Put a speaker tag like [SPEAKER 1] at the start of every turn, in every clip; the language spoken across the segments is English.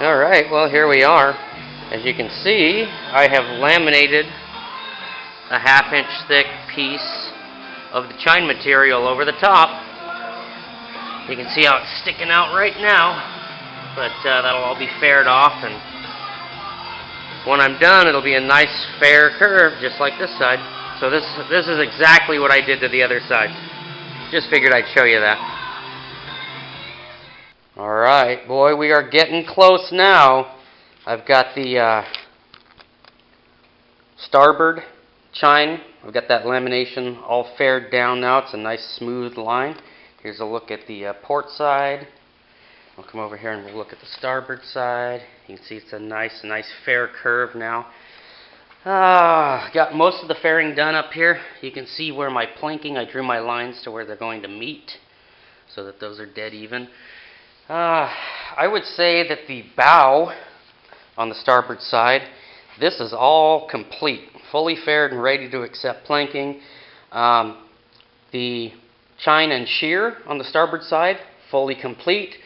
[SPEAKER 1] Alright, well here we are. As you can see, I have laminated a 1/2 inch thick piece of the chine material over the top. You can see how it's sticking out right now, but that'll all be faired off, and when I'm done it'll be a nice fair curve just like this side. So this is exactly what I did to the other side. Just figured I'd show you that. Alright, boy, we are getting close now. I've got the starboard chine. I've got that lamination all faired down now. It's a nice smooth line. Here's a look at the port side. I'll come over here and we'll look at the starboard side. You can see it's a nice fair curve now. Got most of the fairing done up here. You can see where my planking, I drew my lines to where they're going to meet so that those are dead even. I would say that the bow on the starboard side, this is all complete, fully faired and ready to accept planking. The chine and shear on the starboard side, fully complete.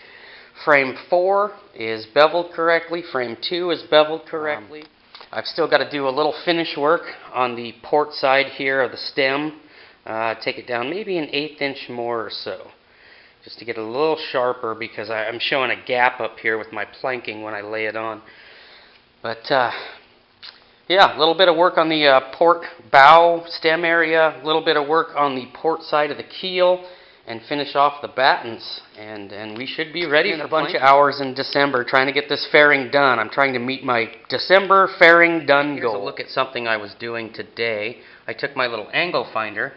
[SPEAKER 1] Frame 4 is beveled correctly. Frame 2 is beveled correctly. I've still got to do a little finish work on the port side here of the stem. Take it down maybe an 1/8 inch more or so, just to get a little sharper, because I'm showing a gap up here with my planking when I lay it on. But yeah, a little bit of work on the port bow stem area, a little bit of work on the port side of the keel, and finish off the battens, and we should be ready in a bunch of hours in December trying to get this fairing done. I'm trying to meet my December fairing done goal. Here's a look at something I was doing today. I took my little angle finder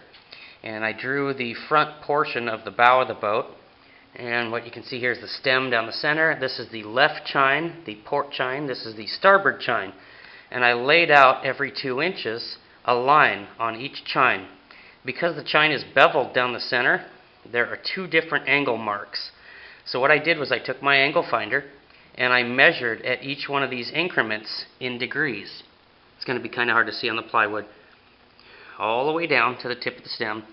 [SPEAKER 1] and I drew the front portion of the bow of the boat, and what you can see here is the stem down the center. This is the left chine, the port chine. This is the starboard chine, and I laid out every 2 inches a line on each chine. Because the chine is beveled down the center, there are 2 different angle marks. So what I did was I took my angle finder and I measured at each one of these increments in degrees. It's going to be kind of hard to see on the plywood. All the way down to the tip of the stem.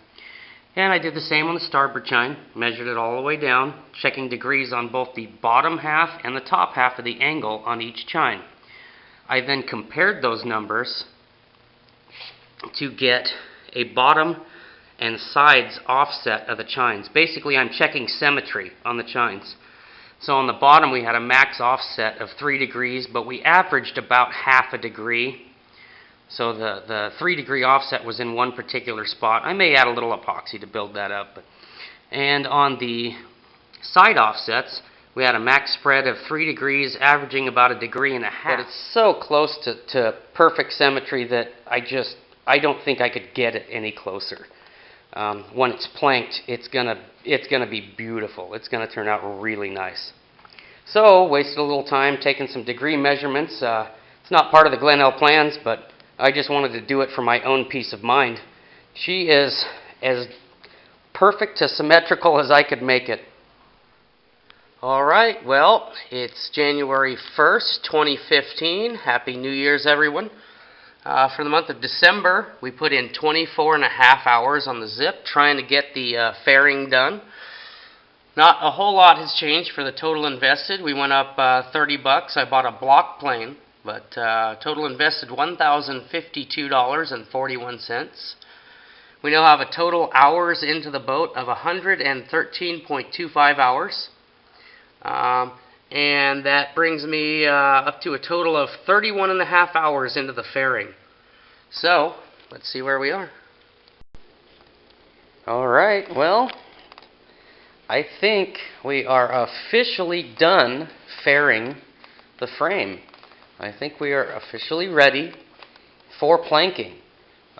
[SPEAKER 1] And I did the same on the starboard chine, measured it all the way down, checking degrees on both the bottom half and the top half of the angle on each chine. I then compared those numbers to get a bottom and sides offset of the chines. Basically, I'm checking symmetry on the chines. So on the bottom we had a max offset of 3 degrees, but we averaged about 1/2 degree. So the 3-degree offset was in one particular spot. I may add a little epoxy to build that up. And on the side offsets, we had a max spread of 3 degrees, averaging about 1.5 degrees. But it's so close to perfect symmetry that I don't think I could get it any closer. When it's planked, it's gonna be beautiful. It's gonna turn out really nice. So wasted a little time taking some degree measurements. It's not part of the Glen L plans, but I just wanted to do it for my own peace of mind. She is as perfect to symmetrical as I could make it. Alright, well, it's January 1st, 2015. Happy New Year's, everyone. For the month of December, we put in 24.5 hours on the zip, trying to get the fairing done. Not a whole lot has changed for the total invested. We went up $30. I bought a block plane, but total invested $1,052.41. We now have a total hours into the boat of 113.25 hours. And that brings me up to a total of 31.5 hours into the fairing. So, let's see where we are. Alright, well, I think we are officially done fairing the frame. I think we are officially ready for planking.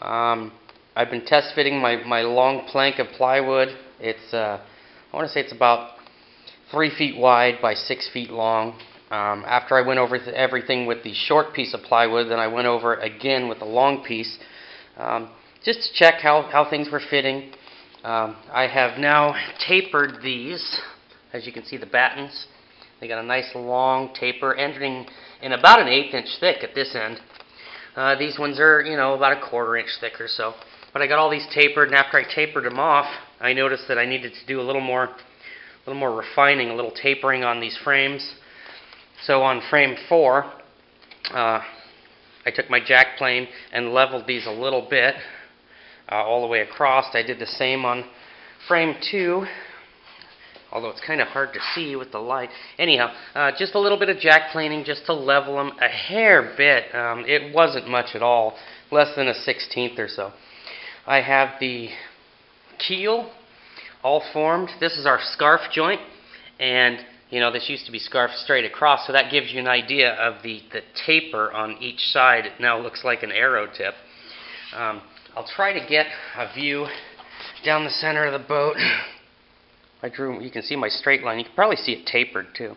[SPEAKER 1] I've been test fitting my long plank of plywood. It's, I want to say it's about 3 feet wide by 6 feet long. After I went over everything with the short piece of plywood, then I went over again with the long piece, just to check how things were fitting. I have now tapered these. As you can see, the battens, they got a nice long taper, ending in about an 1/8 inch thick at this end. These ones are, about a 1/4 inch thick or so. But I got all these tapered, and after I tapered them off, I noticed that I needed to do a little more refining, a little tapering on these frames. So on frame 4, I took my jack plane and leveled these a little bit all the way across. I did the same on frame 2, although it's kind of hard to see with the light. Anyhow, just a little bit of jack planing just to level them a hair bit. It wasn't much at all, less than a 1/16 or so. I have the keel all formed. This is our scarf joint, and you know, this used to be scarfed straight across, so that gives you an idea of the taper on each side. It now looks like an arrow tip. I'll try to get a view down the center of the boat. You can see my straight line. You can probably see it tapered too.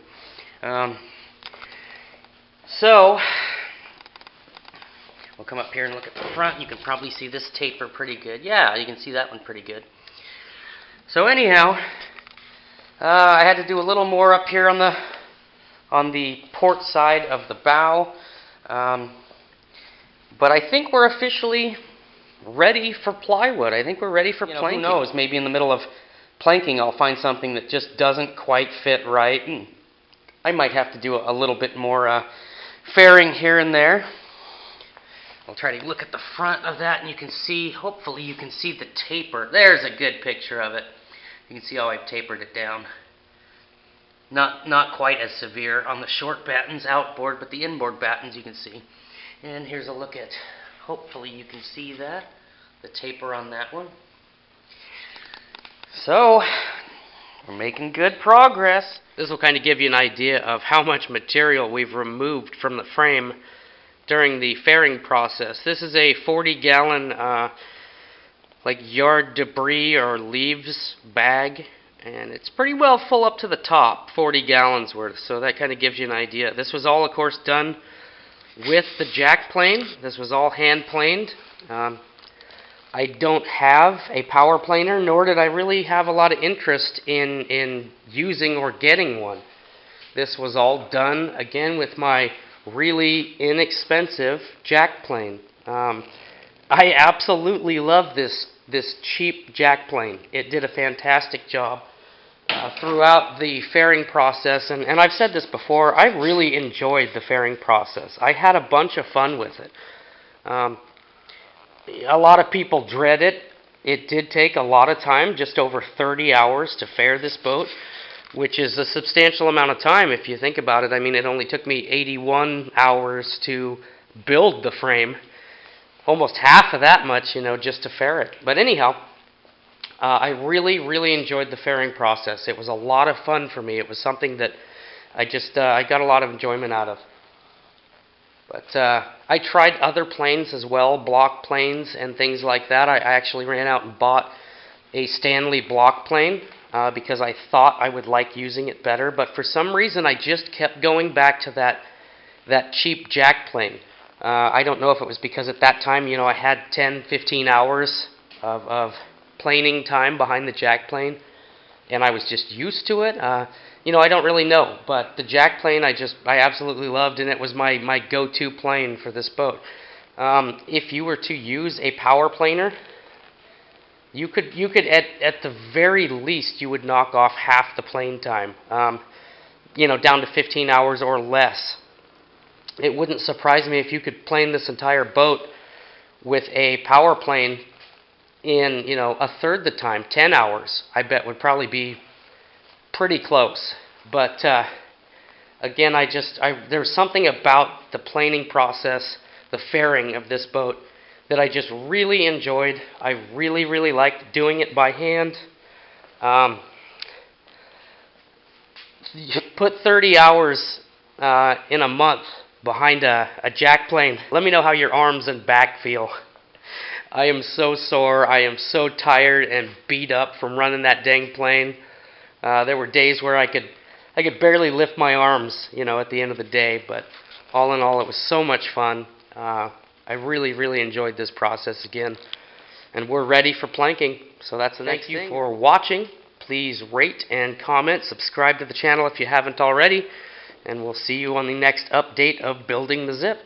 [SPEAKER 1] So we'll come up here and look at the front. You can probably see this taper pretty good. Yeah, you can see that one pretty good. So anyhow, I had to do a little more up here on the port side of the bow. But I think we're officially ready for plywood. I think we're ready for planking. Who knows, maybe in the middle of planking I'll find something that just doesn't quite fit right. And I might have to do a little bit more fairing here and there. I'll try to look at the front of that, and you can see, hopefully you can see the taper. There's a good picture of it. You can see how I've tapered it down. Not quite as severe on the short battens outboard, but the inboard battens you can see. And here's a look at, hopefully you can see that, the taper on that one. So, we're making good progress. This will kind of give you an idea of how much material we've removed from the frame during the fairing process. This is a 40-gallon like yard debris or leaves bag, and it's pretty well full up to the top, 40 gallons worth, so that kind of gives you an idea. This was all, of course, done with the jack plane. This was all hand planed. I don't have a power planer, nor did I really have a lot of interest in using or getting one. This was all done, again, with my really inexpensive jack plane. I absolutely love this cheap jack plane. It did a fantastic job throughout the fairing process, and I've said this before, I really enjoyed the fairing process. I had a bunch of fun with it. A lot of people dread it. It did take a lot of time, just over 30 hours to fair this boat, which is a substantial amount of time if you think about it. I mean, it only took me 81 hours to build the frame. Almost half of that much, just to fair it. But anyhow, I really, really enjoyed the fairing process. It was a lot of fun for me. It was something that I got a lot of enjoyment out of. But I tried other planes as well, block planes and things like that. I actually ran out and bought a Stanley block plane because I thought I would like using it better. But for some reason, I just kept going back to that cheap jack plane. I don't know if it was because at that time, I had 10, 15 hours of planing time behind the jack plane, and I was just used to it. I don't really know, but the jack plane I absolutely loved, and it was my go-to plane for this boat. If you were to use a power planer, you could at the very least, you would knock off half the plane time, down to 15 hours or less. It wouldn't surprise me if you could plane this entire boat with a power plane in, a third the time, 10 hours, I bet would probably be pretty close. But again, there's something about the planing process, the fairing of this boat, that I just really enjoyed. I really, really liked doing it by hand. You put 30 hours in a month behind a jack plane. Let me know how your arms and back feel. I am so sore. I am so tired and beat up from running that dang plane. There were days where I could barely lift my arms, at the end of the day. But all in all, it was so much fun. I really, really enjoyed this process again. And we're ready for planking. So that's the next thing. Thank you for watching. Please rate and comment. Subscribe to the channel if you haven't already. And we'll see you on the next update of Building the Zip.